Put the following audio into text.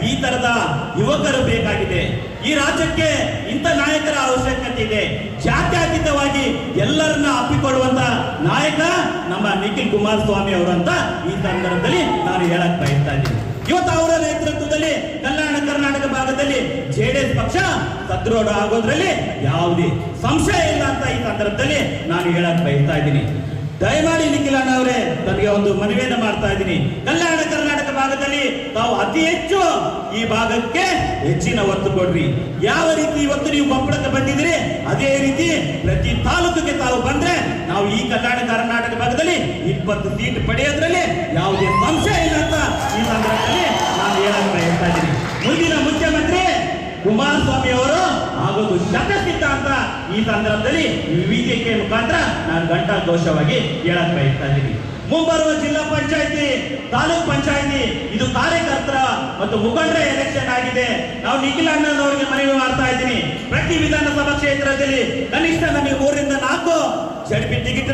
ಈ ತರದ ಯುವಕರು ಬೇಕಾಗಿದೆ. ಈ ರಾಜ್ಯಕ್ಕೆ ಇಂಥ ನಾಯಕರ ಅವಶ್ಯಕತೆ ಇದೆ. ಜಾತ್ಯತೀತವಾಗಿ ಎಲ್ಲರನ್ನ ಅಪ್ಪಿಕೊಳ್ಳುವಂತ ನಾಯಕ ನಮ್ಮ ನಿಖಿಲ್ ಕುಮಾರಸ್ವಾಮಿ ಅವರು ಅಂತ ಈ ಸಂದರ್ಭದಲ್ಲಿ ನಾನು ಹೇಳಕ್ ಬಯಸ್ತಾ ಇದ್ದೀನಿ. ಇವತ್ತು ಅವರ ನೇತೃತ್ವದಲ್ಲಿ ಕಲ್ಯಾಣ ಕರ್ನಾಟಕ ಭಾಗದಲ್ಲಿ ಜೆಡಿಎಸ್ ಪಕ್ಷ ಸದೃಢ ಆಗೋದ್ರಲ್ಲಿ ಯಾವುದೇ ಸಂಶಯ ಇಲ್ಲ ಅಂತ ಈ ಸಂದರ್ಭದಲ್ಲಿ ನಾನು ಹೇಳಕ್ ಬಯಸ್ತಾ ಇದ್ದೀನಿ. ದಯಮಾಡಿ ನಿಖಿಲ್ ಅಣ್ಣ ಅವರೇ, ನನಗೆ ಒಂದು ಮನವಿಯನ್ನು ಮಾಡ್ತಾ ಇದ್ದೀನಿ. ಕಲ್ಯಾಣ ಕರ್ನಾಟಕ ಭಾಗದಲ್ಲಿ ತಾವು ಅತಿ ಹೆಚ್ಚು ಈ ಭಾಗಕ್ಕೆ ಹೆಚ್ಚಿನ ಒತ್ತು ಕೊಡ್ರಿ. ಯಾವ ರೀತಿ ಇವತ್ತು ನೀವು ಕೊಪ್ಪಳಕ್ಕೆ ಬಂದಿದ್ದೀರಿ ಅದೇ ರೀತಿ ಪ್ರತಿ ತಾಲೂಕಿಗೆ ತಾವು ಬಂದ್ರೆ ನಾವು ಈ ಕಲ್ಯಾಣ ಕರ್ನಾಟಕ ಭಾಗದಲ್ಲಿ 20 ಸೀಟ್ ಪಡೆಯೋದ್ರಲ್ಲಿ ಯಾವುದೇ ಸಂಶಯ ಇಲ್ಲ ಅಂತ ಈ ಸಂದರ್ಭದಲ್ಲಿ ನಾನು ಹೇಳಕ್ ಬಯಸ್ತಾ ಇದ್ದೀನಿ. ಮುಂದಿನ ಮುಖ್ಯಮಂತ್ರಿ ಕುಮಾರಸ್ವಾಮಿ ಅವರು ಆಗೋದು ಶತಸಿದ್ಧ ಅಂತ ಈ ಸಂದರ್ಭದಲ್ಲಿ ವೇದಿಕೆ ಮುಖಾಂತರ ನಾನು ಘಂಟಾಘೋಷವಾಗಿ ಹೇಳಕ್ ಬಯಸ್ತಾ ಇದ್ದೀನಿ. ಮುಂಬರುವ ಜಿಲ್ಲಾ ಪಂಚಾಯತಿ, ತಾಲೂಕ್ ಪಂಚಾಯತಿ ಇದು ಕಾರ್ಯಕರ್ತರ ಮತ್ತು ಮುಖಂಡರ ಎಲೆಕ್ಷನ್ ಆಗಿದೆ. ನಾವು ನಿಖಿಲ್ ಅಣ್ಣನವರಿಗೆ ಮನವಿ ಮಾಡ್ತಾ ಇದ್ದೀನಿ, ಪ್ರತಿ ವಿಧಾನಸಭಾ ಕ್ಷೇತ್ರದಲ್ಲಿ ಕನಿಷ್ಠ ನಮಗೆ 3 ರಿಂದ 4 ಜಡ್ಪಿ ಟಿಕೆಟ್